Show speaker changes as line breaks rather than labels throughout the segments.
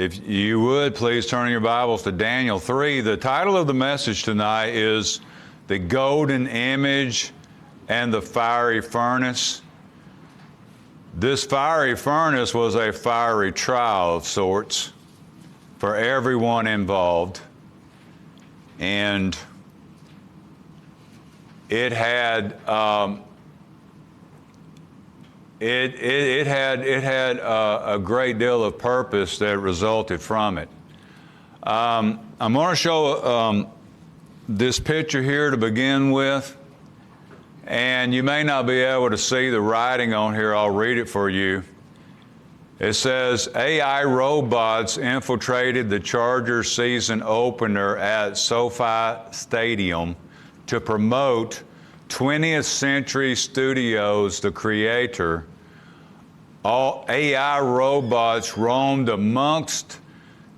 If you would, please turn your Bibles to Daniel 3. The title of the message tonight is The Golden Image and the Fiery Furnace. This fiery furnace was a fiery trial of sorts for everyone involved. And it had a great deal of purpose that resulted from it. I'm going to show this picture here to begin with, and you may not be able to see the writing on here. I'll read it for you. It says, AI robots infiltrated the Chargers season opener at SoFi Stadium to promote 20th Century Studios, the creator. All AI robots roamed amongst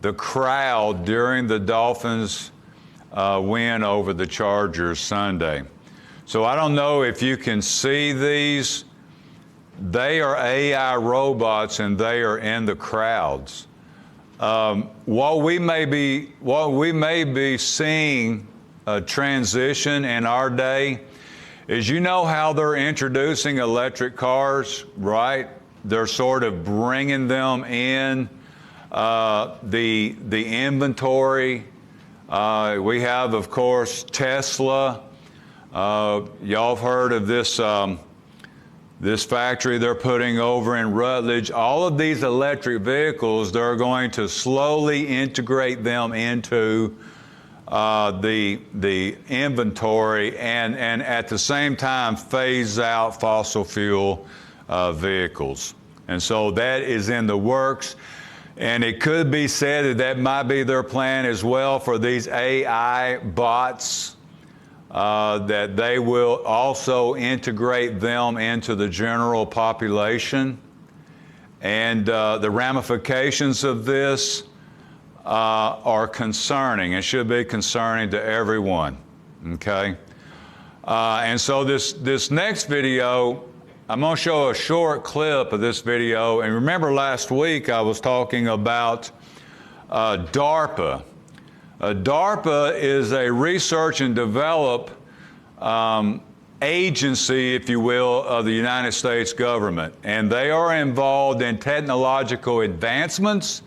the crowd during the Dolphins' win over the Chargers Sunday. So I don't know if you can see these. They are AI robots and they are in the crowds. What we may be seeing a transition in our day is, you know how they're introducing electric cars, right? They're sort of bringing them in, the inventory. We have, of course, Tesla. Y'all have heard of this this factory they're putting over in Rutledge. All of these electric vehicles, they're going to slowly integrate them into the inventory and at the same time phase out fossil fuel vehicles. And so that is in the works. And it could be said that that might be their plan as well for these AI bots, that they will also integrate them into the general population. And the ramifications of this are concerning. It should be concerning to everyone, okay? And so this next video, I'm going to show a short clip of this video. And remember last week I was talking about DARPA. DARPA is a research and develop agency, if you will, of the United States government. And they are involved in technological advancements.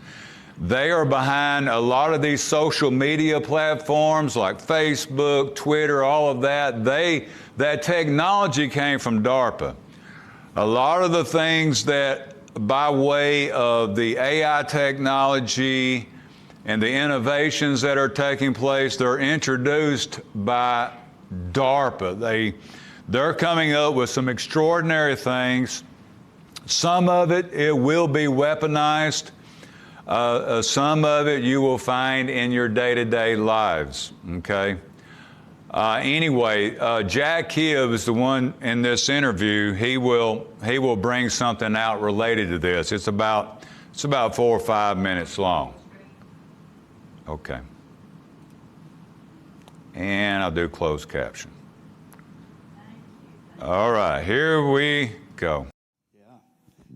They are behind a lot of these social media platforms like Facebook, Twitter, all of that. That technology came from DARPA. A lot of the things that, by way of the AI technology and the innovations that are taking place, they're introduced by DARPA. They're coming up with some extraordinary things. Some of it will be weaponized. Some of it you will find in your day-to-day lives, okay? Anyway, Jack Hibbs, the one in this interview, he will bring something out related to this. It's about 4 or 5 minutes long. Okay. And I'll do closed caption. All right, here we go.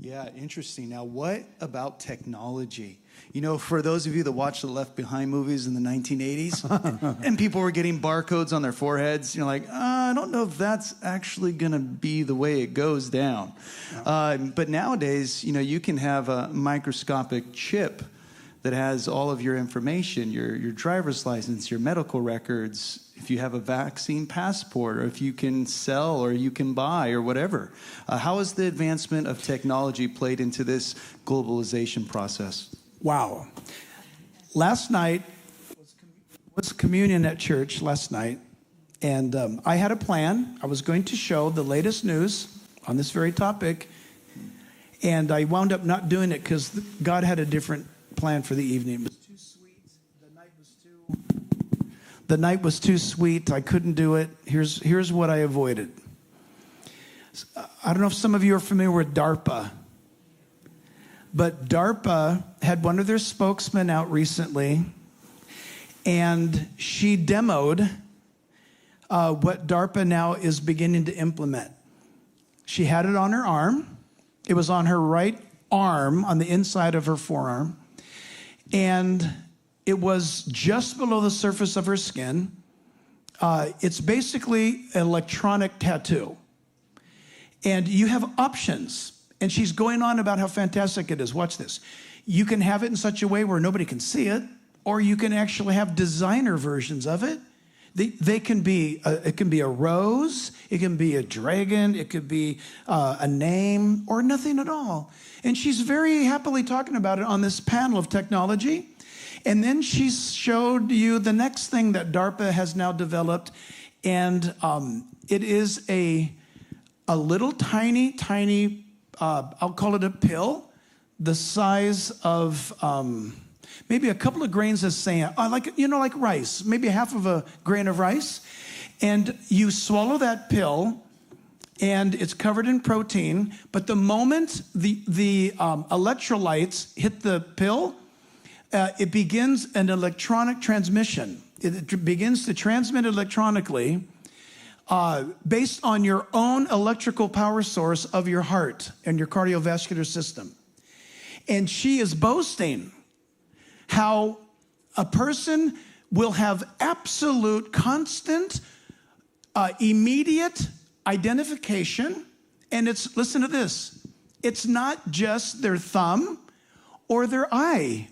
Yeah, interesting. Now, what about technology? You know, for those of you that watched the Left Behind movies in the 1980s, and people were getting barcodes on their foreheads, you're like, I don't know if that's actually going to be the way it goes down. But nowadays, you know, you can have a microscopic chip that has all of your information, your driver's license, your medical records, if you have a vaccine passport, or if you can sell or you can buy or whatever. How has the advancement of technology played into this globalization process?
Wow. Last night was communion at church last night, and I had a plan. I was going to show the latest news on this very topic, and I wound up not doing it because God had a different plan for the evening. It was too sweet. The night was too sweet. I couldn't do it. Here's what I avoided. I don't know if some of you are familiar with DARPA, but DARPA had one of their spokesmen out recently, and she demoed what DARPA now is beginning to implement. She had it on her arm. It was on her right arm, on the inside of her forearm. and it was just below the surface of her skin. It's basically an electronic tattoo. And you have options. And she's going on about how fantastic it is. Watch this. You can have it in such a way where nobody can see it, or you can actually have designer versions of it. They can be, it can be a rose, it can be a dragon, it could be a name, or nothing at all. And she's very happily talking about it on this panel of technology. And then she showed you the next thing that DARPA has now developed. And it is a little tiny, I'll call it a pill, the size of maybe a couple of grains of sand, like rice, maybe half of a grain of rice. And you swallow that pill, and it's covered in protein. But the moment the electrolytes hit the pill, it begins an electronic transmission. It begins to transmit electronically based on your own electrical power source of your heart and your cardiovascular system. And she is boasting how a person will have absolute, constant, immediate identification. And it's, listen to this, it's not just their thumb or their eye.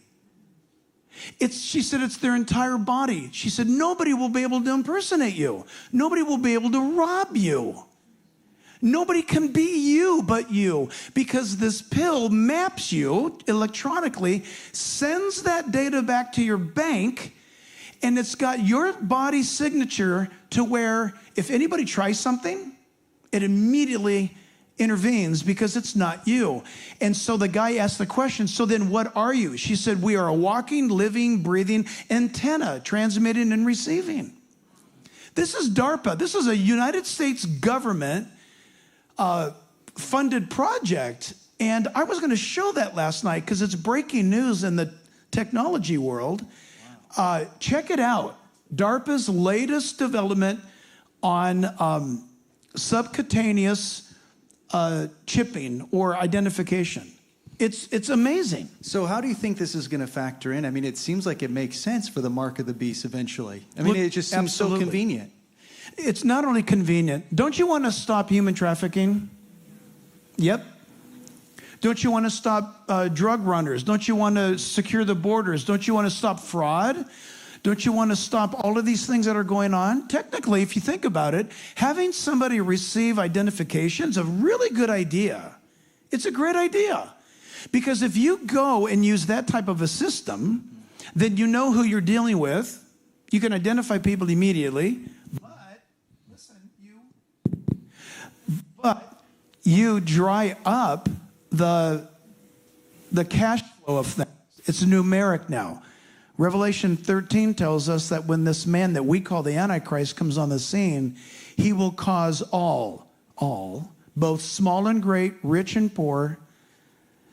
She said it's their entire body. She said nobody will be able to impersonate you. Nobody will be able to rob you. Nobody can be you but you, because this pill maps you electronically, sends that data back to your bank, and it's got your body signature to where if anybody tries something, it immediately intervenes because it's not you. And so the guy asked the question, so then what are you? She said, we are a walking, living, breathing antenna, transmitting and receiving. This is DARPA. This is a United States government funded project. And I was going to show that last night because it's breaking news in the technology world. Check it out. DARPA's latest development on subcutaneous chipping or identification. It's amazing.
So how do you think this is going to factor in? I mean, it seems like it makes sense for the mark of the beast eventually. I mean, it just seems so convenient.
It's not only convenient. Don't you want to stop human trafficking? Yep. Don't you want to stop drug runners? Don't you want to secure the borders? Don't you want to stop fraud? Don't you want to stop all of these things that are going on? Technically, if you think about it, having somebody receive identification is a really good idea. It's a great idea. Because if you go and use that type of a system, then you know who you're dealing with. You can identify people immediately. But you dry up the cash flow of things. It's numeric now. Revelation 13 tells us that when this man that we call the Antichrist comes on the scene, he will cause all, both small and great, rich and poor,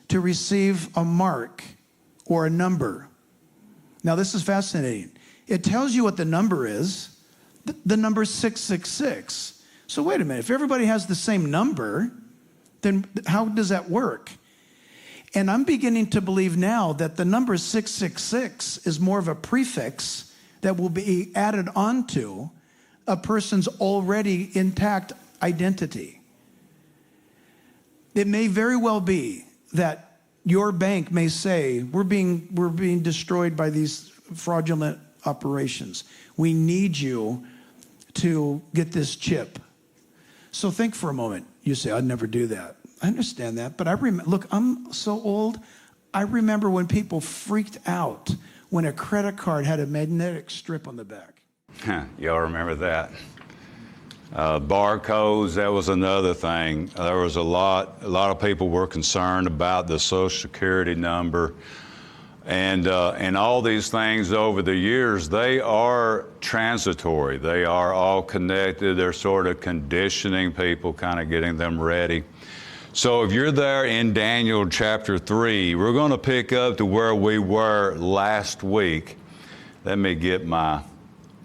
to receive a mark or a number. Now, this is fascinating. It tells you what the number is. The number is 666. So wait a minute. If everybody has the same number, then how does that work? And I'm beginning to believe now that the number 666 is more of a prefix that will be added onto a person's already intact identity. It may very well be that your bank may say, we're being destroyed by these fraudulent operations. We need you to get this chip. So think for a moment. You say, I'd never do that. I understand that, but look, I'm so old. I remember when people freaked out when a credit card had a magnetic strip on the back.
Y'all remember that? Barcodes, that was another thing. There was a lot of people were concerned about the Social Security number. And all these things over the years, they are transitory. They are all connected. They're sort of conditioning people, kind of getting them ready. So if you're there in Daniel chapter 3, we're going to pick up to where we were last week. Let me get my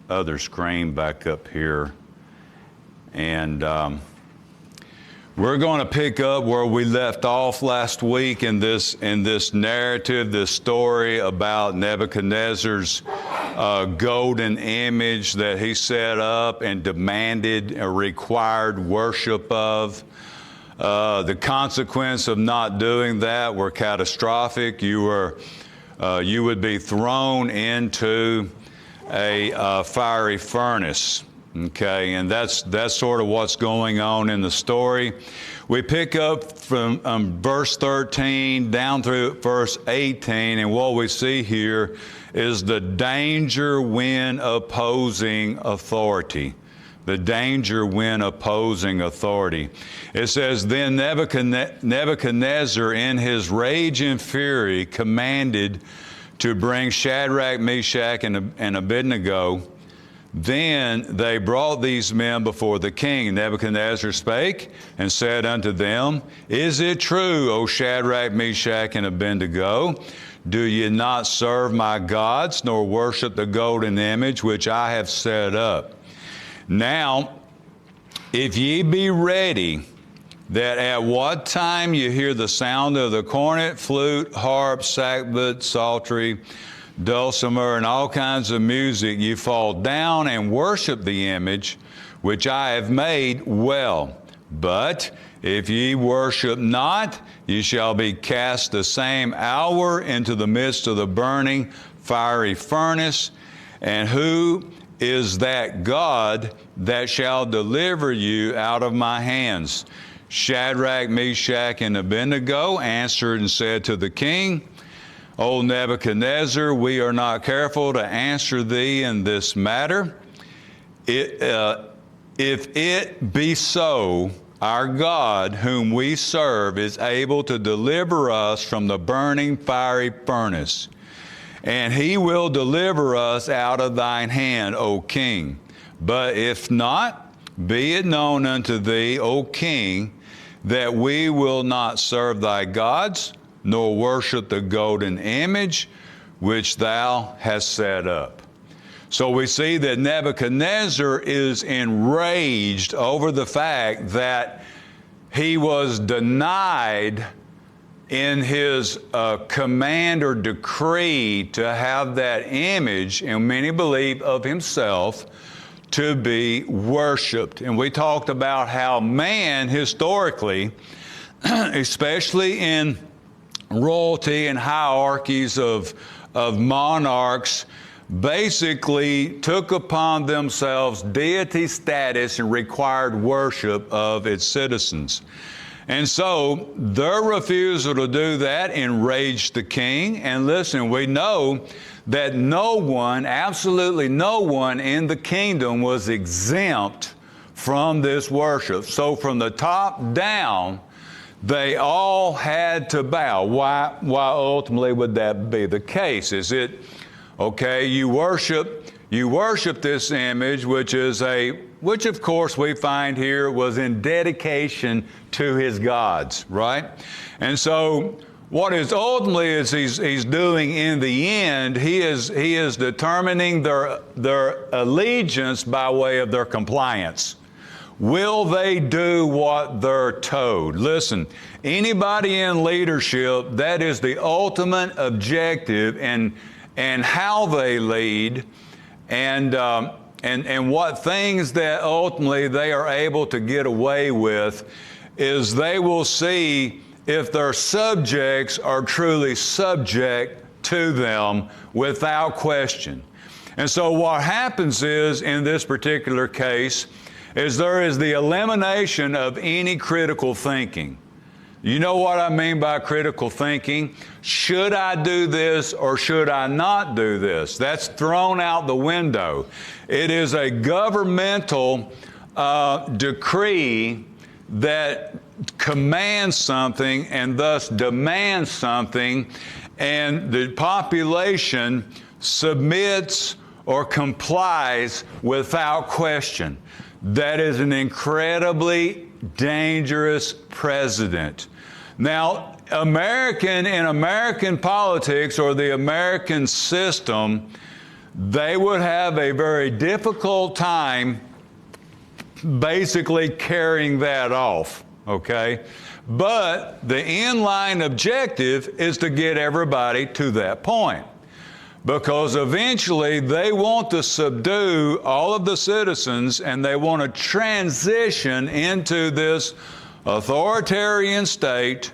other screen back up here. And We're going to pick up where we left off last week in this narrative, this story about Nebuchadnezzar's golden image that he set up and demanded or required worship of. The consequence of not doing that were catastrophic. You would be thrown into a fiery furnace. Okay, and that's sort of what's going on in the story. We pick up from verse 13 down through verse 18, and what we see here is the danger when opposing authority. The danger when opposing authority. It says, then Nebuchadnezzar in his rage and fury commanded to bring Shadrach, Meshach, and Abednego. Then they brought these men before the king. Nebuchadnezzar spake and said unto them, is it true, O Shadrach, Meshach, and Abednego? Do ye not serve my gods, nor worship the golden image which I have set up? Now, if ye be ready, that at what time you hear the sound of the cornet, flute, harp, sackbut, psaltery, dulcimer, and all kinds of music, you fall down and worship the image which I have made, well. But if ye worship not, ye shall be cast the same hour into the midst of the burning fiery furnace. And who is that God that shall deliver you out of my hands? Shadrach, Meshach, and Abednego answered and said to the king, O Nebuchadnezzar, we are not careful to answer thee in this matter. If it be so, our God, whom we serve, is able to deliver us from the burning fiery furnace, and he will deliver us out of thine hand, O king. But if not, be it known unto thee, O king, that we will not serve thy gods, nor worship the golden image which thou hast set up. So we see that Nebuchadnezzar is enraged over the fact that he was denied in his command or decree to have that image, and many believe of himself, to be worshiped. And we talked about how man historically, especially in royalty and hierarchies of monarchs, basically took upon themselves deity status and required worship of its citizens. And so their refusal to do that enraged the king. And listen, we know that no one, absolutely no one in the kingdom was exempt from this worship. So from the top down, they all had to bow. Why ultimately would that be the case? Is it, okay, you worship this image, which of course we find here was in dedication to his gods, right? And so what is ultimately is he's doing in the end, he is determining their allegiance by way of their compliance. Will they do what they're told? Listen, anybody in leadership, that is the ultimate objective in how they lead and what things that ultimately they are able to get away with is they will see if their subjects are truly subject to them without question. And so what happens is, in this particular case, is there is the elimination of any critical thinking. You know what I mean by critical thinking? Should I do this or should I not do this? That's thrown out the window. It is a governmental decree that commands something and thus demands something, and the population submits or complies without question. That is an incredibly dangerous precedent. Now, in American politics or the American system, they would have a very difficult time basically carrying that off. okay? But the inline objective is to get everybody to that point. Because eventually they want to subdue all of the citizens and they want to transition into this authoritarian state,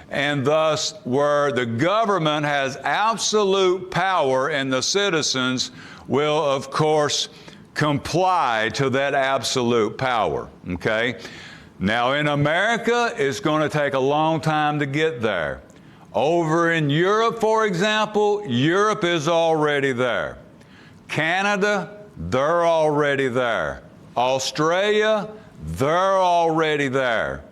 and thus where the government has absolute power and the citizens will, of course, comply to that absolute power, okay? Now in America, it's going to take a long time to get there. Over in Europe, for example, Europe is already there. Canada, they're already there. Australia, they're already there.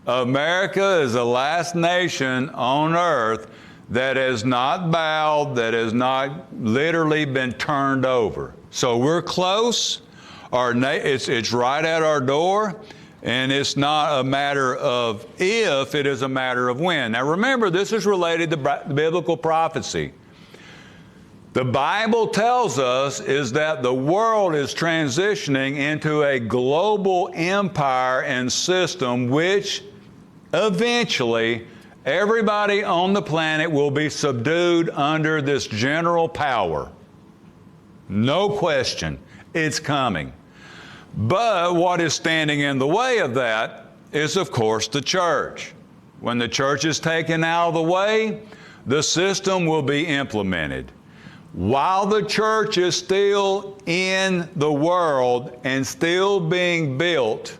America is the last nation on earth that has not bowed, that has not literally been turned over. So we're close. It's right at our door. And it's not a matter of if, it is a matter of when. Now remember, this is related to biblical prophecy. The Bible tells us is that the world is transitioning into a global empire and system which eventually everybody on the planet will be subdued under this general power. No question, it's coming. But what is standing in the way of that is, of course, the church. When the church is taken out of the way, the system will be implemented. While the church is still in the world and still being built,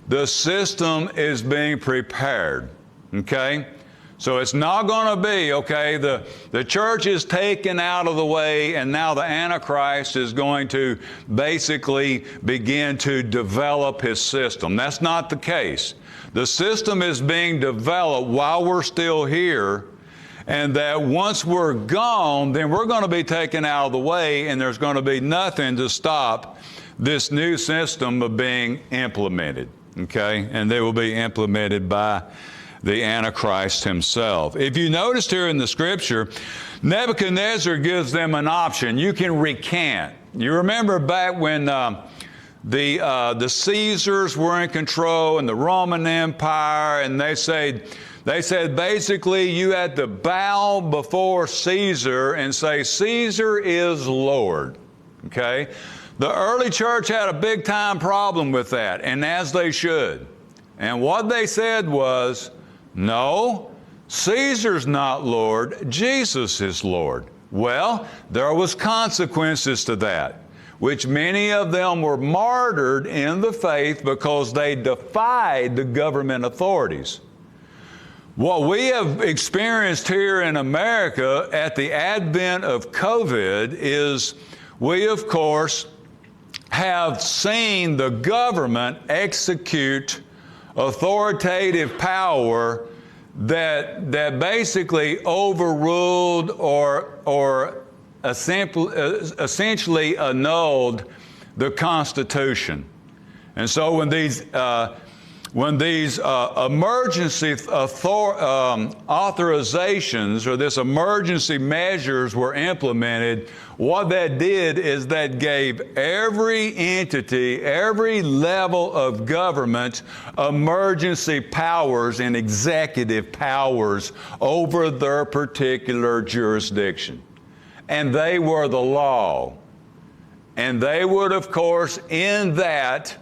the system is being prepared, okay? So it's not going to be, okay, the church is taken out of the way and now the Antichrist is going to basically begin to develop his system. That's not the case. The system is being developed while we're still here, and that once we're gone, then we're going to be taken out of the way and there's going to be nothing to stop this new system of being implemented, okay? And they will be implemented by the Antichrist himself. If you noticed here in the scripture, Nebuchadnezzar gives them an option. You can recant. You remember back when the Caesars were in control and the Roman Empire, and they said basically you had to bow before Caesar and say, Caesar is Lord, okay? The early church had a big time problem with that, and as they should. And what they said was, no, Caesar's not Lord, Jesus is Lord. Well, there was consequences to that, which many of them were martyred in the faith because they defied the government authorities. What we have experienced here in America at the advent of COVID is we, of course, have seen the government execute authoritative power that basically overruled or essentially annulled the Constitution. And so when these emergency authorizations or this emergency measures were implemented, what that did is that gave every entity, every level of government, emergency powers and executive powers over their particular jurisdiction. And they were the law. And they would, of course, in that,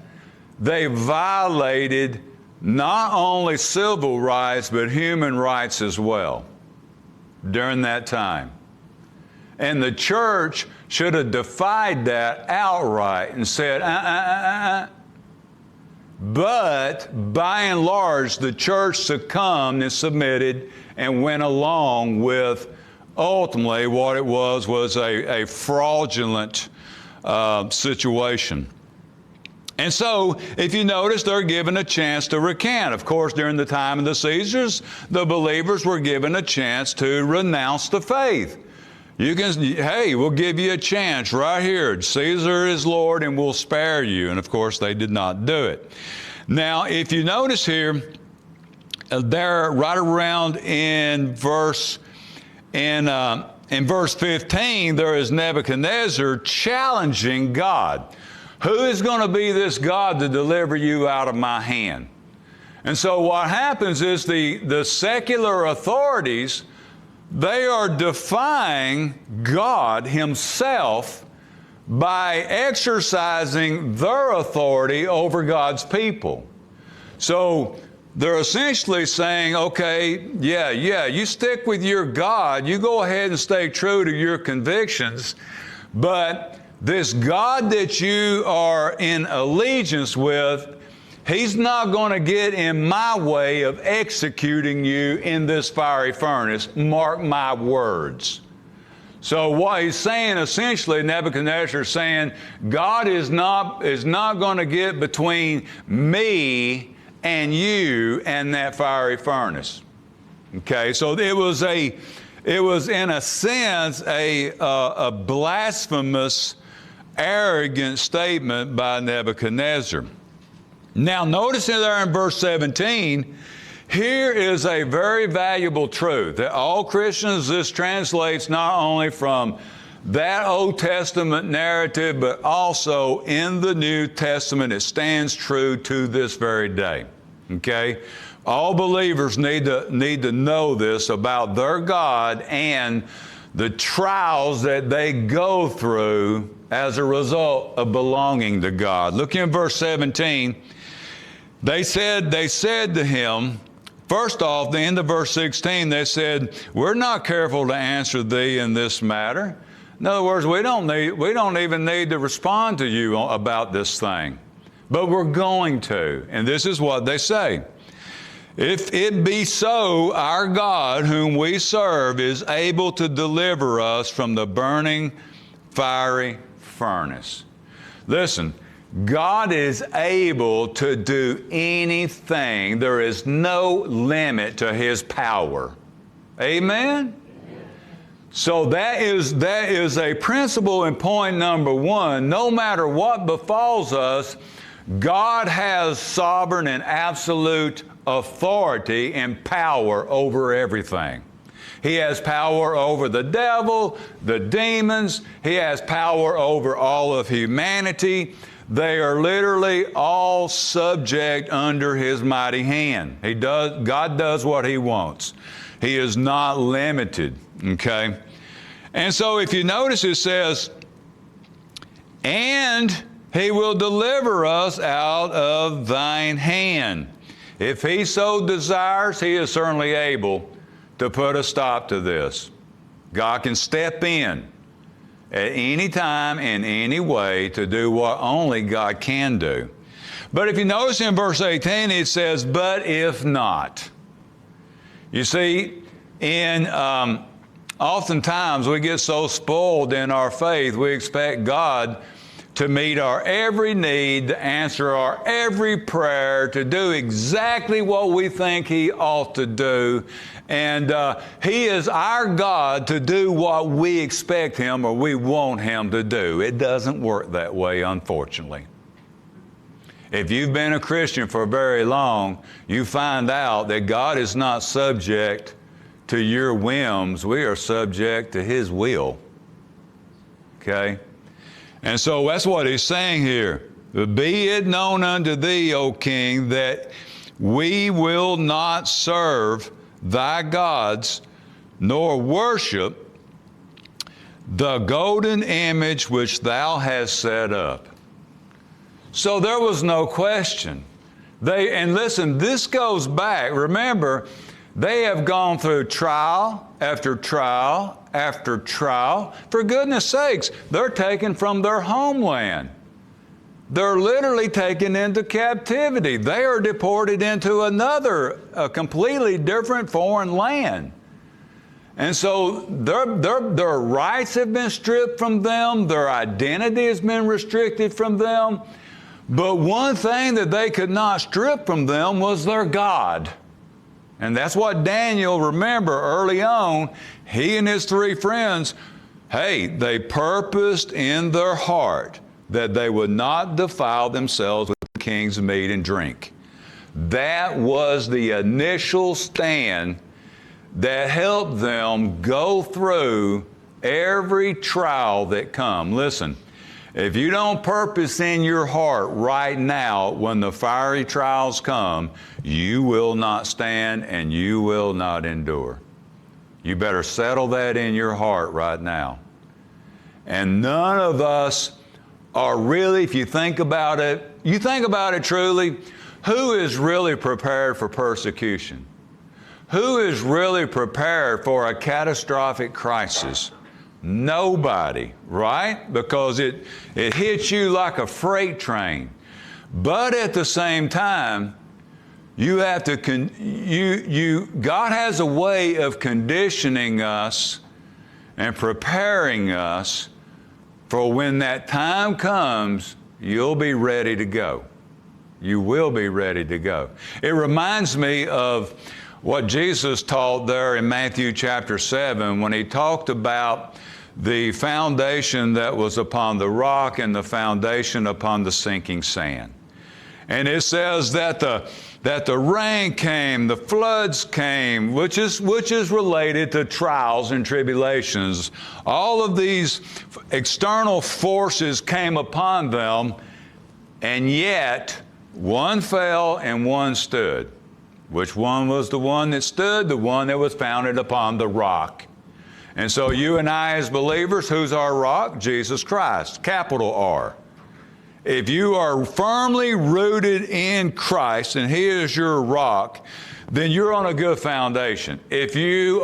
they violated not only civil rights, but human rights as well during that time. And the church should have defied that outright and said, But by and large, the church succumbed and submitted and went along with ultimately what it was a fraudulent situation. And so, if you notice, they're given a chance to recant. Of course, during the time of the Caesars, the believers were given a chance to renounce the faith. Hey, we'll give you a chance right here. Caesar is Lord and we'll spare you. And of course, they did not do it. Now, if you notice here, there right around in verse 15, there is Nebuchadnezzar challenging God. Who is going to be this God to deliver you out of my hand? And so what happens is the secular authorities, they are defying God himself by exercising their authority over God's people. So they're essentially saying, okay, yeah, you stick with your God, you go ahead and stay true to your convictions, but this God that you are in allegiance with, he's not going to get in my way of executing you in this fiery furnace. Mark my words. So what he's saying, essentially, Nebuchadnezzar is saying, God is not going to get between me and you and that fiery furnace. Okay, so it was in a sense a blasphemous, arrogant statement by Nebuchadnezzar. Now, notice there in verse 17, here is a very valuable truth that all Christians, this translates not only from that Old Testament narrative, but also in the New Testament. It stands true to this very day. Okay? All believers need to know this about their God and the trials that they go through as a result of belonging to God. Look in verse 17. They said to him, first off, the end of verse 16, they said, we're not careful to answer thee in this matter. In other words, we don't even need to respond to you about this thing. But we're going to. And this is what they say. If it be so, our God, whom we serve, is able to deliver us from the burning, fiery furnace. Listen, God is able to do anything. There is no limit to his power. Amen? So that is a principle in point number one. No matter what befalls us, God has sovereign and absolute authority and power over everything. He has power over the devil, the demons. He has power over all of humanity. They are literally all subject under his mighty hand. God does what he wants. He is not limited, okay? And so if you notice, it says, and he will deliver us out of thine hand. If he so desires, he is certainly able to put a stop to this. God can step in at any time, in any way, to do what only God can do. But if you notice in verse 18, it says, but if not. You see, oftentimes we get so spoiled in our faith, we expect God to meet our every need, to answer our every prayer, to do exactly what we think he ought to do. And he is our God to do what we expect him or we want him to do. It doesn't work that way, unfortunately. If you've been a Christian for very long, you find out that God is not subject to your whims. We are subject to his will. Okay? And so that's what he's saying here. Be it known unto thee, O king, that we will not serve thy gods, nor worship the golden image which thou hast set up. So there was no question. And listen, this goes back. Remember, they have gone through trial after trial after trial. For goodness sakes, they're taken from their homeland. They're literally taken into captivity. They are deported into a completely different foreign land. And so their rights have been stripped from them. Their identity has been restricted from them. But one thing that they could not strip from them was their God. And that's what Daniel, remember, early on, he and his three friends, they purposed in their heart that they would not defile themselves with the king's meat and drink. That was the initial stand that helped them go through every trial that come. Listen, If you don't purpose in your heart right now, when the fiery trials come, you will not stand and you will not endure. You better settle that in your heart right now. And none of us are really, if you think about it, truly, who is really prepared for persecution? Who is really prepared for a catastrophic crisis? Nobody, right? Because it hits you like a freight train. But at the same time, you have to, God has a way of conditioning us and preparing us for when that time comes, you'll be ready to go. You will be ready to go. It reminds me of what Jesus taught there in Matthew chapter 7 when he talked about the foundation that was upon the rock and the foundation upon the sinking sand. And it says that the rain came, the floods came, which is related to trials and tribulations. All of these external forces came upon them, and yet one fell and one stood. Which one was the one that stood? The one that was founded upon the rock. And so you and I as believers, who's our rock? Jesus Christ, capital R. If you are firmly rooted in Christ and He is your rock, then you're on a good foundation. If you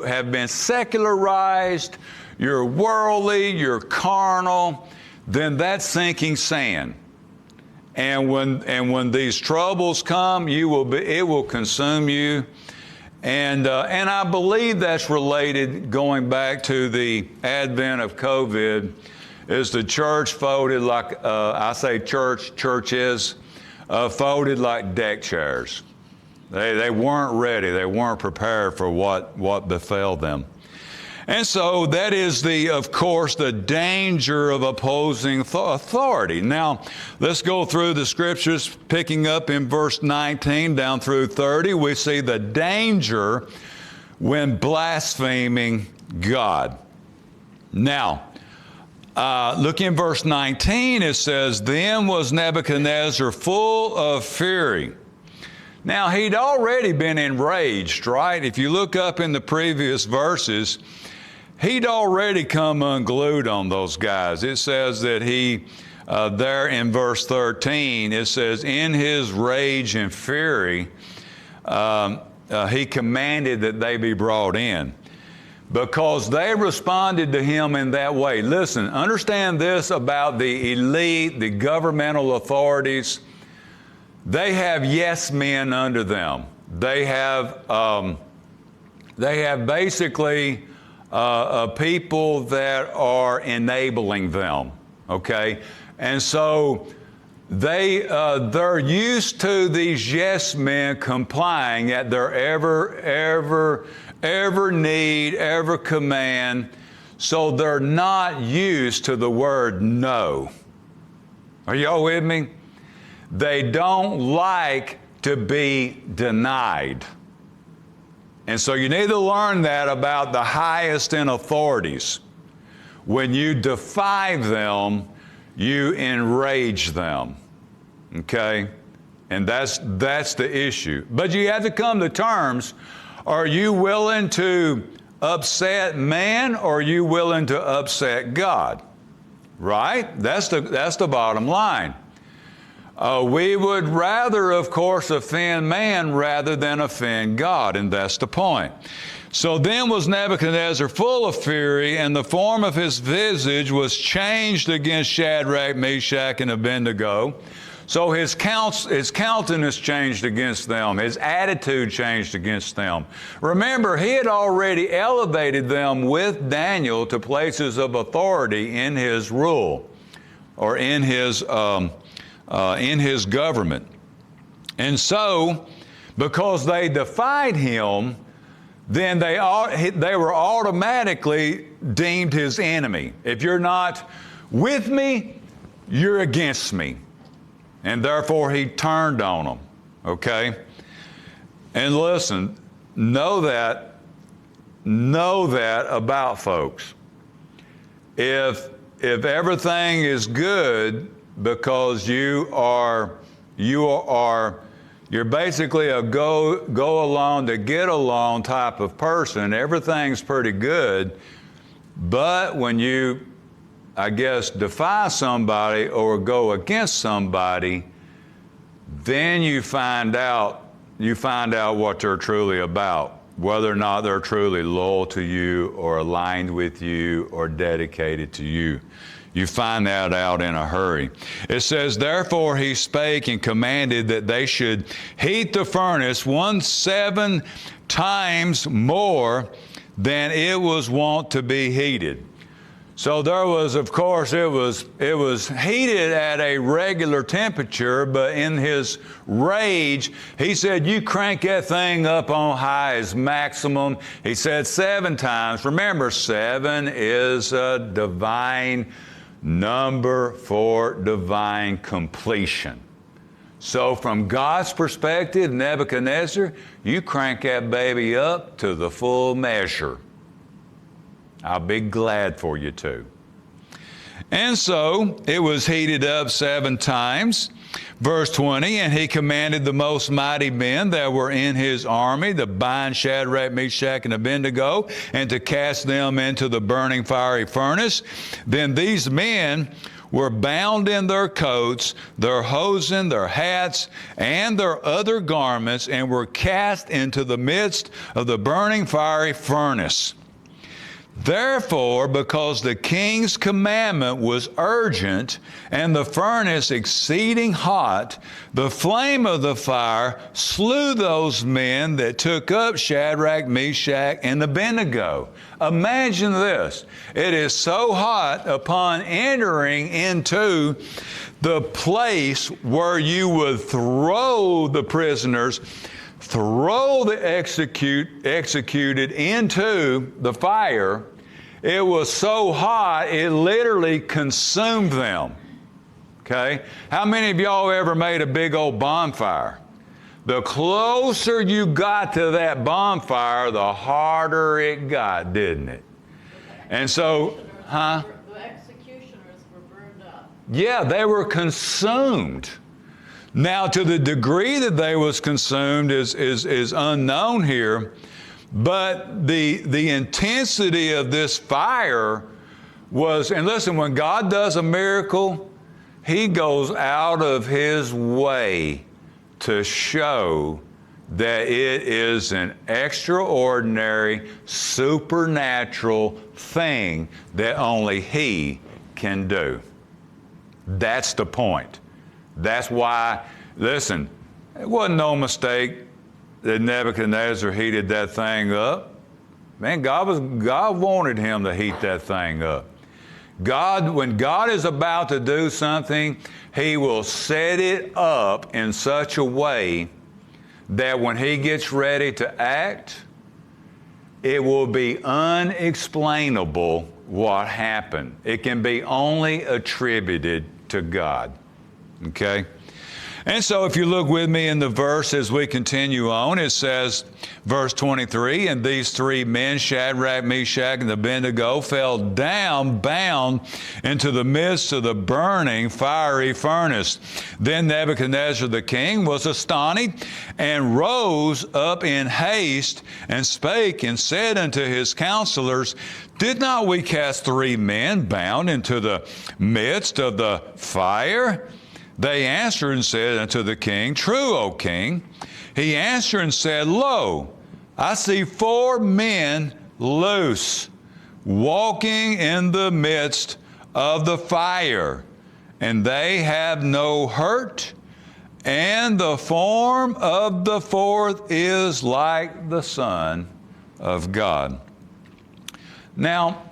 have been secularized, you're worldly, you're carnal, then that's sinking sand. And when these troubles come, it will consume you. And I believe that's related, going back to the advent of COVID, is the church folded like, churches folded like deck chairs. They weren't ready. They weren't prepared for what befell them. And so that is of course, the danger of opposing authority. Now, let's go through the scriptures, picking up in verse 19 down through 30. We see the danger when blaspheming God. Now, look in verse 19, it says, "Then was Nebuchadnezzar full of fury." Now, he'd already been enraged, right? If you look up in the previous verses, he'd already come unglued on those guys. It says that he, there in verse 13, it says, in his rage and fury, he commanded that they be brought in. Because they responded to him in that way. Listen, understand this about the elite, the governmental authorities. They have yes men under them. They have basically people that are enabling them, okay? And so they're used to these yes men complying at their ever need, ever command, so they're not used to the word no. Are y'all with me? They don't like to be denied. And so you need to learn that about the highest in authorities. When you defy them, you enrage them. Okay? And that's the issue. But you have to come to terms. Are you willing to upset man, or are you willing to upset God? Right? That's the bottom line. We would rather, of course, offend man rather than offend God, and that's the point. So then was Nebuchadnezzar full of fury, and the form of his visage was changed against Shadrach, Meshach, and Abednego. So his countenance changed against them. His attitude changed against them. Remember, he had already elevated them with Daniel to places of authority in his rule, or in his government. And so, because they defied him, then they were automatically deemed his enemy. If you're not with me, you're against me. And therefore, he turned on them, okay? And listen, know that about folks. If if everything is good because you're basically a go along to get along type of person, everything's pretty good. But when you, I guess, defy somebody or go against somebody, then you find out what they're truly about, whether or not they're truly loyal to you or aligned with you or dedicated to you. You find that out in a hurry. It says, therefore he spake and commanded that they should heat the furnace 7 times more than it was wont to be heated. So there was, of course, it was heated at a regular temperature, but in his rage, he said, you crank that thing up on high as maximum. He said 7 times. Remember, 7 is a divine number for divine completion. So from God's perspective, Nebuchadnezzar, you crank that baby up to the full measure. I'll be glad for you too. And so it was heated up 7 times. Verse 20, and he commanded the most mighty men that were in his army to bind Shadrach, Meshach, and Abednego, and to cast them into the burning fiery furnace. Then these men were bound in their coats, their hosen, their hats, and their other garments, and were cast into the midst of the burning fiery furnace. Therefore, because the king's commandment was urgent and the furnace exceeding hot, the flame of the fire slew those men that took up Shadrach, Meshach, and Abednego. Imagine this. It is so hot upon entering into the place where you would throw the prisoners, throw the executed into the fire. It was so hot, it literally consumed them. Okay? How many of y'all ever made a big old bonfire? The closer you got to that bonfire, the harder it got, didn't it? And so,
The executioners were burned up.
Yeah, they were consumed. Now, to the degree that they was consumed is unknown here, but the intensity of this fire was, and listen, when God does a miracle, He goes out of His way to show that it is an extraordinary, supernatural thing that only He can do. That's the point. That's why, listen, it wasn't no mistake that Nebuchadnezzar heated that thing up. Man, God wanted him to heat that thing up. When God is about to do something, He will set it up in such a way that when He gets ready to act, it will be unexplainable what happened. It can be only attributed to God. Okay? And so if you look with me in the verse as we continue on, it says, verse 23, and these 3 men, Shadrach, Meshach, and Abednego, fell down bound into the midst of the burning fiery furnace. Then Nebuchadnezzar the king was astonished and rose up in haste and spake and said unto his counselors, did not we cast 3 men bound into the midst of the fire? They answered and said unto the king, true, O king. He answered and said, lo, I see 4 men loose, walking in the midst of the fire, and they have no hurt, and the form of the 4th is like the Son of God. Now,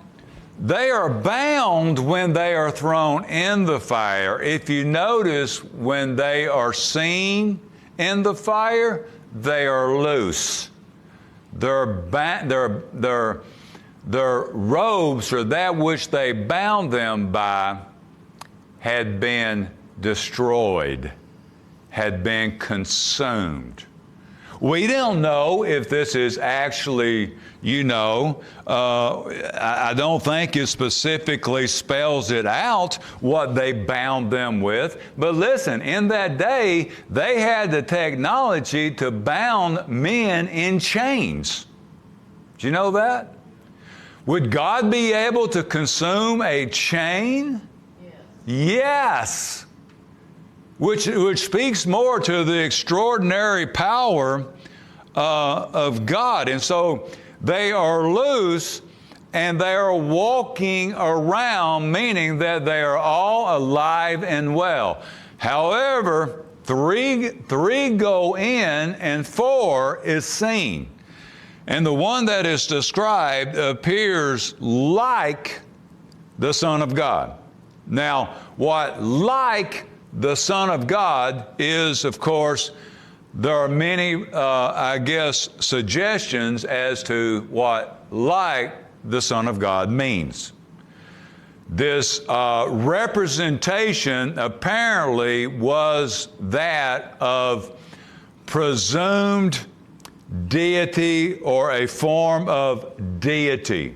they are bound when they are thrown in the fire. If you notice, when they are seen in the fire, they are loose. Their robes, or that which they bound them by, had been destroyed, had been consumed. We don't know if this is actually, I don't think it specifically spells it out what they bound them with. But listen, in that day, they had the technology to bound men in chains. Do you know that? Would God be able to consume a chain? Yes. Which speaks more to the extraordinary power of God. And so they are loose and they are walking around, meaning that they are all alive and well. However, three go in and 4 is seen. And the one that is described appears like the Son of God. Now, what like the Son of God is, of course, there are many, suggestions as to what like the Son of God means. This representation apparently was that of presumed deity or a form of deity.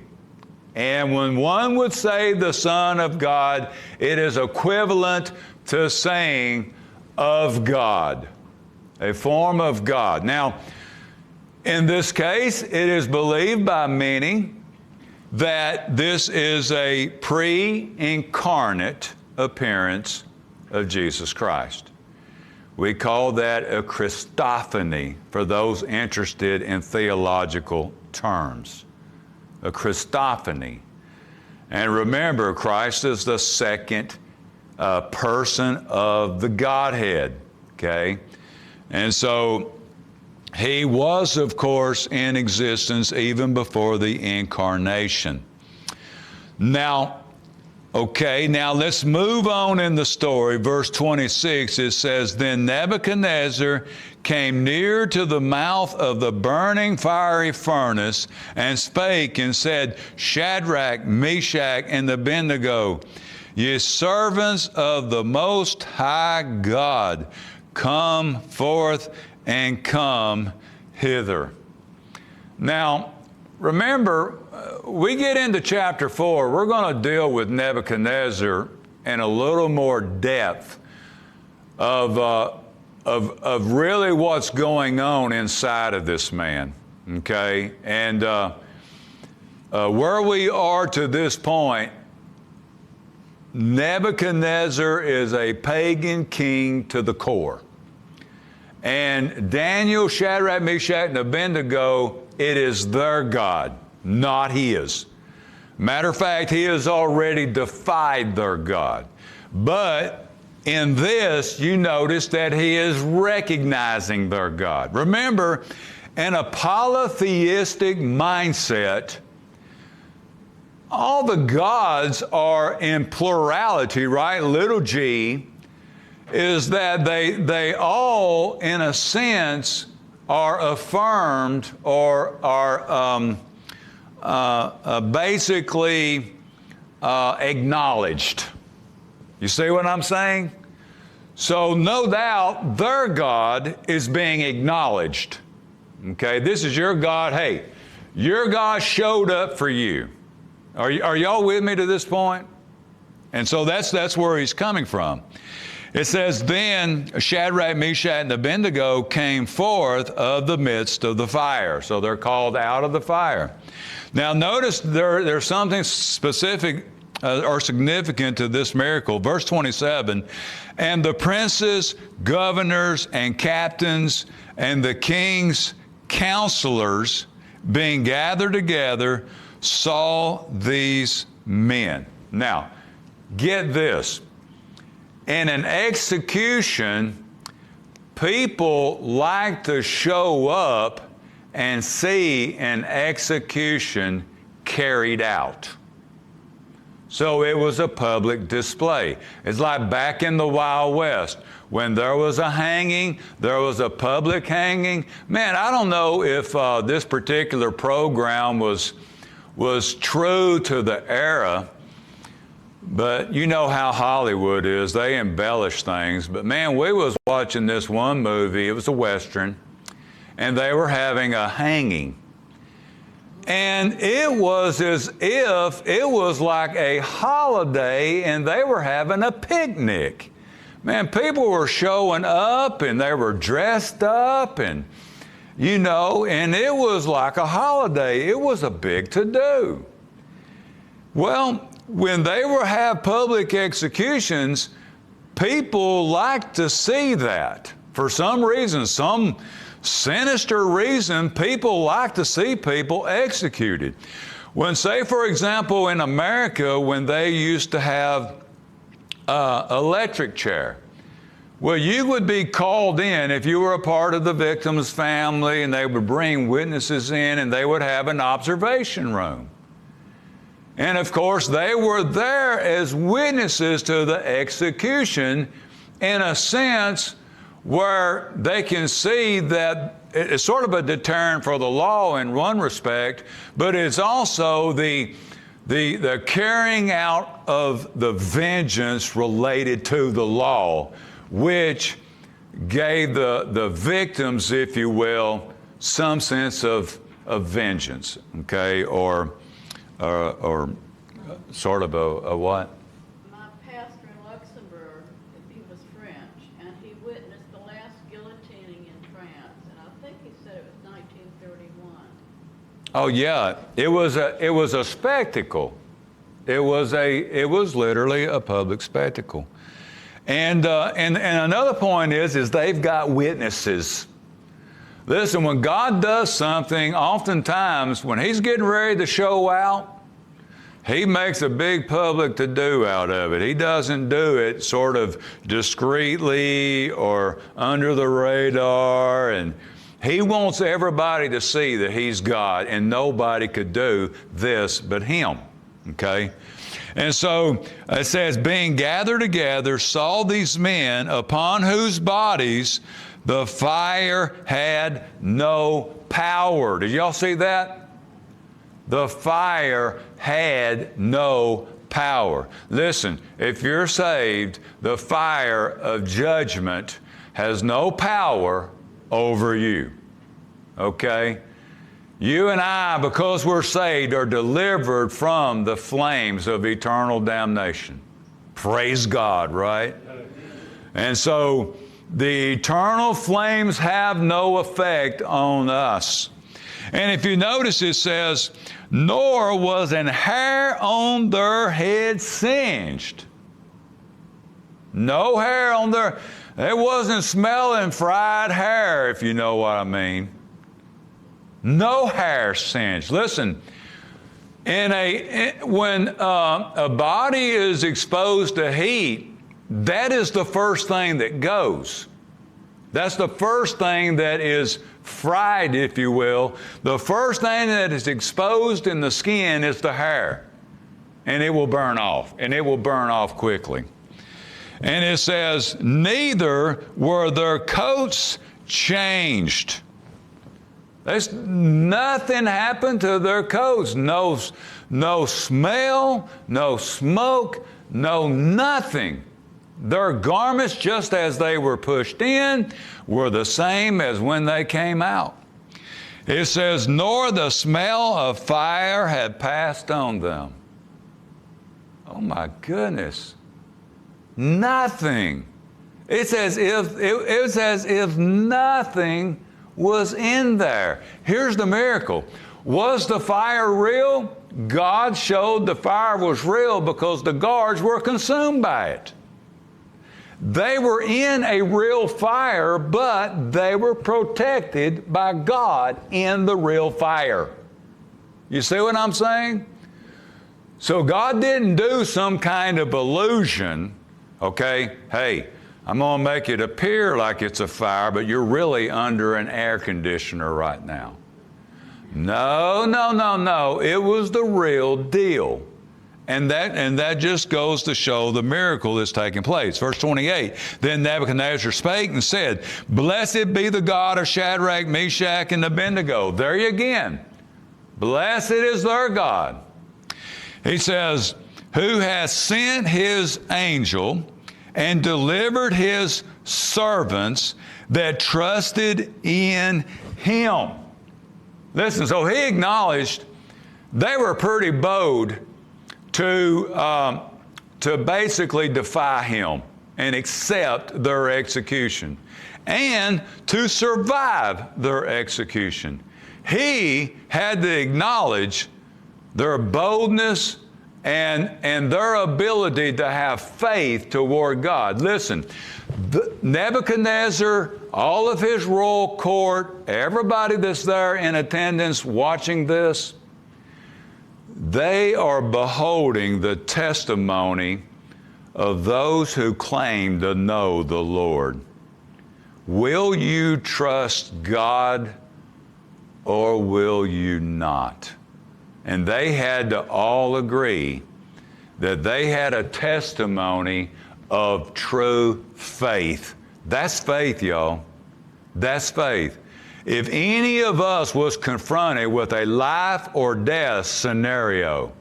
And when one would say the Son of God, it is equivalent to saying of God, a form of God. Now, in this case, it is believed by many that this is a pre-incarnate appearance of Jesus Christ. We call that a Christophany for those interested in theological terms. A Christophany. And remember, Christ is the second person of the Godhead, okay? And so he was, of course, in existence even before the incarnation. Now, let's move on in the story. Verse 26, it says, Then Nebuchadnezzar came near to the mouth of the burning fiery furnace and spake and said, Shadrach, Meshach, and Abednego, ye servants of the Most High God, come forth and come hither. Now, remember, we get into chapter 4, we're going to deal with Nebuchadnezzar in a little more depth of really what's going on inside of this man, okay? And where we are to this point, Nebuchadnezzar is a pagan king to the core. And Daniel, Shadrach, Meshach, and Abednego, it is their God, not his. Matter of fact, he has already defied their God. But in this, you notice that he is recognizing their God. Remember, in a polytheistic mindset, all the gods are in plurality, right? Little g, is that they all, in a sense, are affirmed or are basically acknowledged. You see what I'm saying? So no doubt their God is being acknowledged. Okay, this is your God. Hey, your God showed up for you. Are y'all with me to this point? And so that's where he's coming from. It says, Then Shadrach, Meshach, and Abednego came forth of the midst of the fire. So they're called out of the fire. Now notice there's something specific or significant to this miracle. Verse 27, And the princes, governors, and captains, and the king's counselors, being gathered together, saw these men. Now, get this. In an execution, people like to show up and see an execution carried out. So it was a public display. It's like back in the Wild West. When there was a hanging, there was a public hanging. Man, I don't know if this particular program was true to the era, but you know how Hollywood is. They embellish things. But man, we was watching this one movie. It was a Western. and they were having a hanging. And it was as if it was like a holiday and they were having a picnic. Man, people were showing up and they were dressed up and, and it was like a holiday. It was a big to-do. Well, when they were have public executions, people like to see that. For some reason, some sinister reason, people like to see people executed. When, say, for example, in America, when they used to have electric chair, well, you would be called in if you were a part of the victim's family, and they would bring witnesses in, and they would have an observation room. And of course, they were there as witnesses to the execution in a sense where they can see that it's sort of a deterrent for the law in one respect, but it's also the carrying out of the vengeance related to the law, which gave the victims, if you will, some sense of vengeance, okay, or sort of a what?
My pastor in Luxembourg, he was French, and he witnessed the last guillotining in France, and I think he said it was 1931.
Oh yeah, it was a spectacle. It was literally a public spectacle. And another point is they've got witnesses. Listen, when God does something, oftentimes when He's getting ready to show out, He makes a big public to-do out of it. He doesn't do it sort of discreetly or under the radar. And He wants everybody to see that He's God, and nobody could do this but Him. Okay? And so it says, being gathered together, saw these men upon whose bodies the fire had no power. Did y'all see that? The fire had no power. Listen, if you're saved, the fire of judgment has no power over you. Okay? You and I, because we're saved, are delivered from the flames of eternal damnation. Praise God, right? And so the eternal flames have no effect on us. And if you notice, it says, nor was an hair on their head singed. No hair on their, it wasn't smelling fried hair, if you know what I mean. No hair singed. Listen, when a body is exposed to heat, that is the first thing that goes. That's the first thing that is fried, if you will. The first thing that is exposed in the skin is the hair. And it will burn off. And it will burn off quickly. And it says, neither were their coats changed. Nothing happened to their coats. No smell, no smoke, no nothing. Their garments, just as they were pushed in, were the same as when they came out. It says, nor the smell of fire had passed on them. Oh my goodness. Nothing. It's as if nothing was in there. Here's the miracle. Was the fire real? God showed the fire was real because the guards were consumed by it. They were in a real fire, but they were protected by God in the real fire. You see what I'm saying? So God didn't do some kind of illusion, okay? Hey, I'm going to make it appear like it's a fire, but you're really under an air conditioner right now. No. It was the real deal. And that just goes to show the miracle that's taking place. Verse 28, then Nebuchadnezzar spake and said, blessed be the God of Shadrach, Meshach, and Abednego. There you again. Blessed is their God. He says, who has sent his angel and delivered his servants that trusted in him. Listen, so he acknowledged they were pretty bold to basically defy him and accept their execution and to survive their execution. He had to acknowledge their boldness and their ability to have faith toward God. Listen, Nebuchadnezzar, all of his royal court, everybody that's there in attendance watching this, they are beholding the testimony of those who claim to know the Lord. Will you trust God or will you not? And they had to all agree that they had a testimony of true faith. That's faith, y'all. That's faith. If any of us was confronted with a life or death scenario,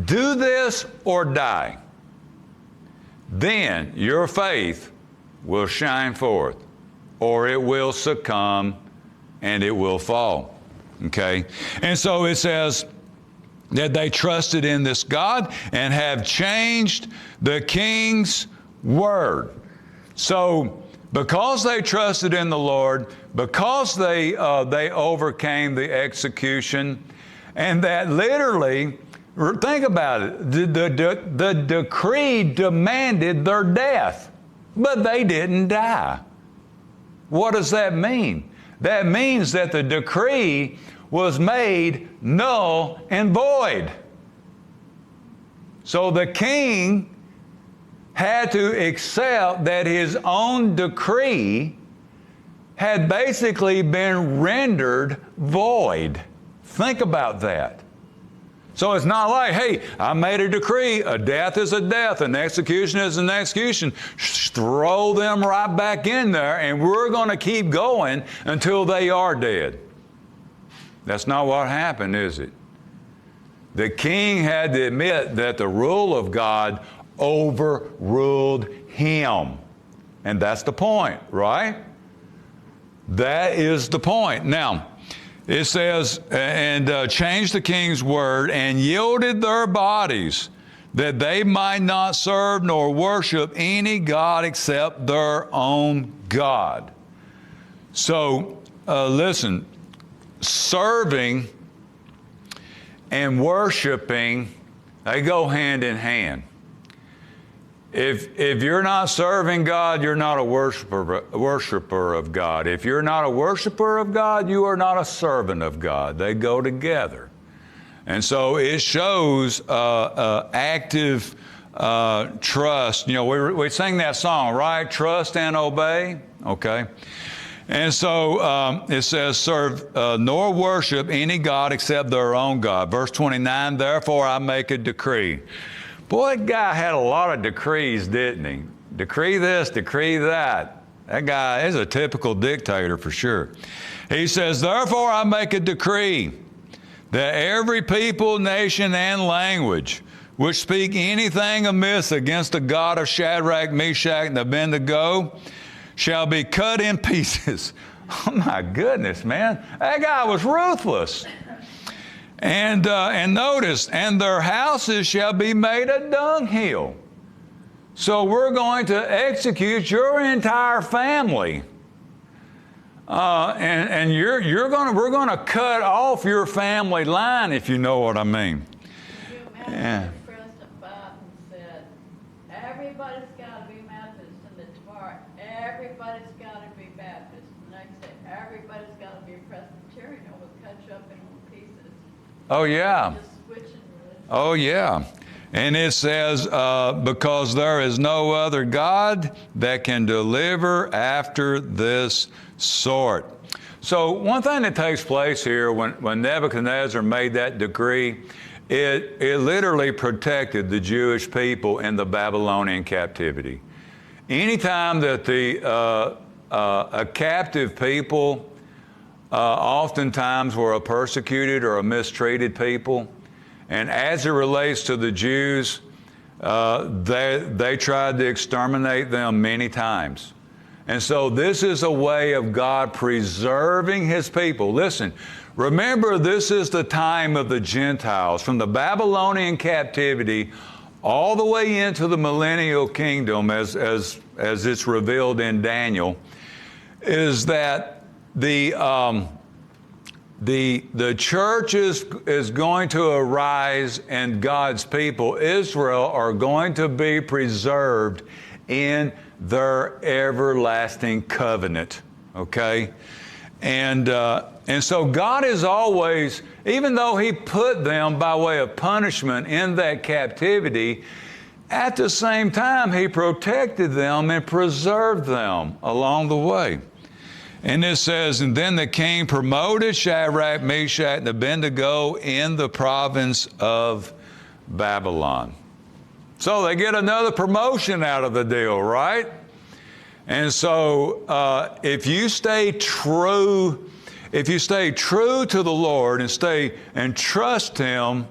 do this or die, then your faith will shine forth, or it will succumb and it will fall. Okay? And so it says that they trusted in this God and have changed the king's word. So because they trusted in the Lord, because they overcame the execution, and that literally, think about it, the decree demanded their death, but they didn't die. What does that mean? That means that the decree was made null and void. So the king had to accept that his own decree had basically been rendered void. Think about that. So it's not like, hey, I made a decree, a death is a death, an execution is an execution. Throw them right back in there and we're going to keep going until they are dead. That's not what happened, is it? The king had to admit that the rule of God overruled him. And that's the point, right? That is the point. Now, it says, and changed the king's word and yielded their bodies that they might not serve nor worship any God except their own God. So, listen, serving and worshiping, they go hand in hand. If you're not serving God, you're not a worshiper of God. If you're not a worshiper of God, you are not a servant of God. They go together. And so it shows active trust. You know, we sing that song, right? Trust and obey. Okay. And so it says, serve nor worship any God except their own God. Verse 29, therefore I make a decree. Boy, that guy had a lot of decrees, didn't he? Decree this, decree that. That guy is a typical dictator for sure. He says, therefore I make a decree that every people, nation, and language which speak anything amiss against the God of Shadrach, Meshach, and Abednego shall be cut in pieces. Oh my goodness, man. That guy was ruthless. And notice, and their houses shall be made a dunghill. So we're going to execute your entire family. And we're going to cut off your family line, if you know what I mean.
Could you imagine if President Biden said, everybody's got to be Methodist, and then tomorrow, everybody's got to be Baptist, and the next day, everybody's got to be Presbyterian, or we'll cut you up in little pieces.
Oh, yeah.
Just switching religion.
Oh, yeah. And it says, because there is no other God that can deliver after this sort. So one thing that takes place here when Nebuchadnezzar made that decree, it literally protected the Jewish people in the Babylonian captivity. Anytime that a captive people oftentimes were a persecuted or a mistreated people, and as it relates to the Jews, they tried to exterminate them many times. And so this is a way of God preserving his people. Listen, remember, this is the time of the Gentiles, from the Babylonian captivity all the way into the millennial kingdom, as it's revealed in Daniel, is that the church is going to arise, and God's people, Israel, are going to be preserved in their everlasting covenant. Okay? And so God is always, even though he put them by way of punishment in that captivity, at the same time he protected them and preserved them along the way. And it says, and then the king promoted Shadrach, Meshach, and Abednego in the province of Babylon. So they get another promotion out of the deal, right? And so if you stay true to the Lord and trust him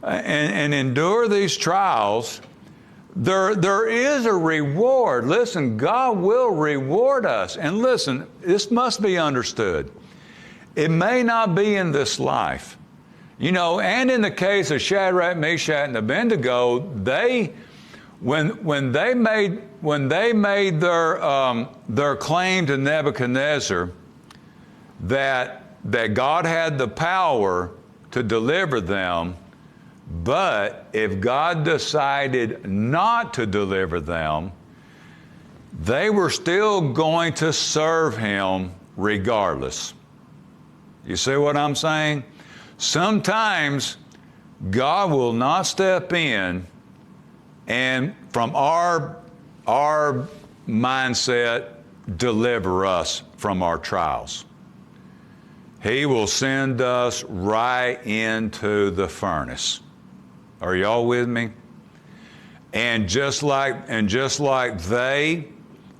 and endure these trials, there is a reward. Listen, God will reward us. And listen, this must be understood. It may not be in this life. You know, and in the case of Shadrach, Meshach, and Abednego, when they made their claim to Nebuchadnezzar that God had the power to deliver them, but if God decided not to deliver them, they were still going to serve him regardless. You see what I'm saying? Sometimes God will not step in and from our mindset deliver us from our trials. He will send us right into the furnace. Are y'all with me? And just like they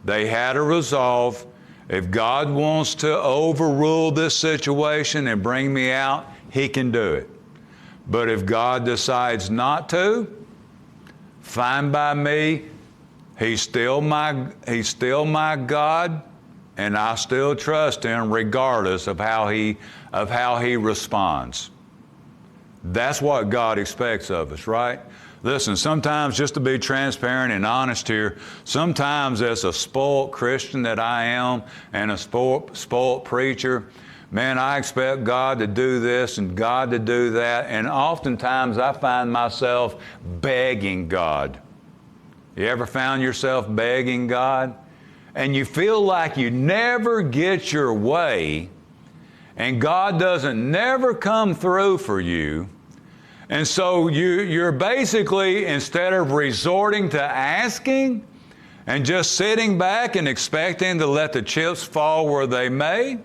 had a resolve. If God wants to overrule this situation and bring me out, he can do it. But if God decides not to, fine by me. He's still my God, and I still trust him regardless of how he responds. That's what God expects of us, right? Listen, sometimes, just to be transparent and honest here, sometimes as a spoiled Christian that I am and a spoiled preacher, man, I expect God to do this and God to do that, and oftentimes I find myself begging God. You ever found yourself begging God? And you feel like you never get your way, and God doesn't never come through for you. And so you're basically, instead of resorting to asking and just sitting back and expecting to let the chips fall where they may,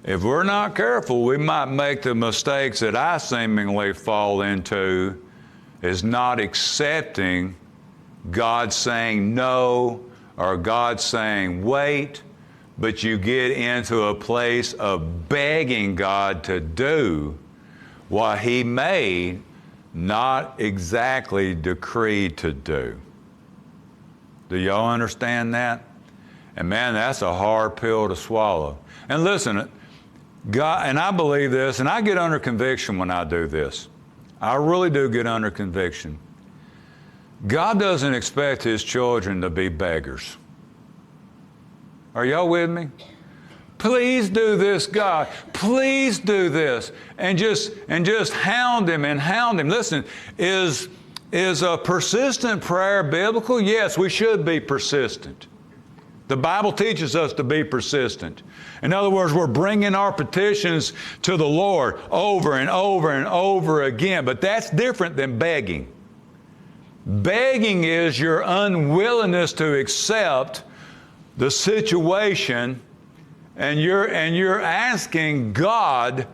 if we're not careful, we might make the mistakes that I seemingly fall into, is not accepting God saying no or God saying wait, but you get into a place of begging God to do what he may not exactly decree to do. Do y'all understand that? And man, that's a hard pill to swallow. And listen, God, and I believe this, and I get under conviction when I do this. I really do get under conviction. God doesn't expect his children to be beggars. Are y'all with me? Please do this, God. Please do this. And just hound him and hound him. Listen, is a persistent prayer biblical? Yes, we should be persistent. The Bible teaches us to be persistent. In other words, we're bringing our petitions to the Lord over and over and over again. But that's different than begging. Begging is your unwillingness to accept the situation, and you're asking God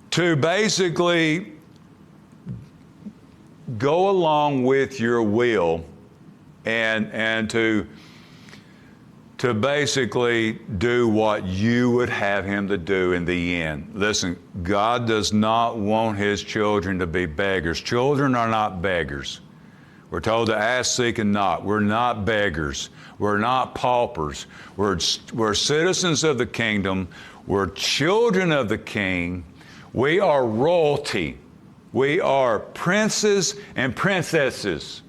to basically go along with your will and to basically do what you would have him to do in the end. Listen, God does not want his children to be beggars. Children are not beggars. We're told to ask, seek, and knock. We're not beggars. We're not paupers. We're citizens of the kingdom. We're children of the King. We are royalty. We are princes and princesses.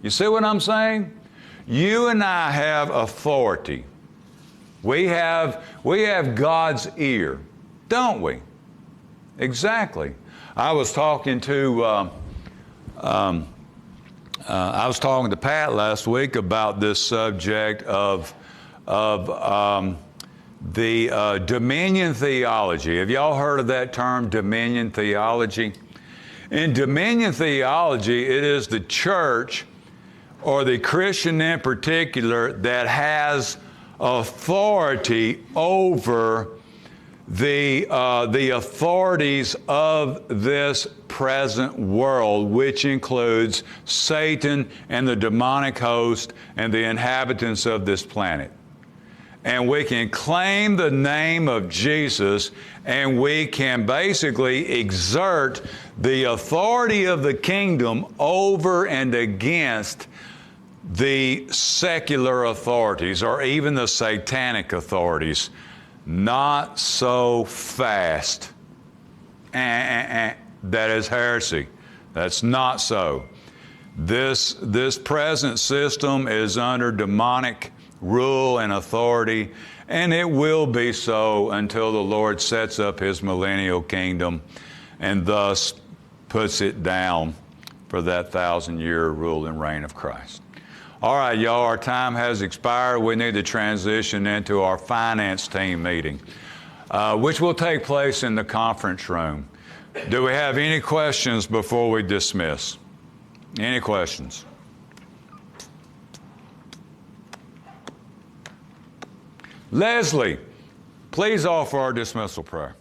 You see what I'm saying? You and I have authority. We have God's ear, don't we? Exactly. I was talking to Pat last week about this subject of the dominion theology. Have y'all heard of that term, dominion theology? In dominion theology, it is the church, or the Christian in particular, that has authority over the authorities of this present world, which includes Satan and the demonic host and the inhabitants of this planet. And we can claim the name of Jesus, and we can basically exert the authority of the kingdom over and against the secular authorities, or even the satanic authorities. Not so fast. That is heresy. That's not so. This present system is under demonic rule and authority, and it will be so until the Lord sets up His millennial kingdom and thus puts it down for that 1,000-year rule and reign of Christ. All right, y'all, our time has expired. We need to transition into our finance team meeting, which will take place in the conference room. Do we have any questions before we dismiss? Any questions? Leslie, please offer our dismissal prayer.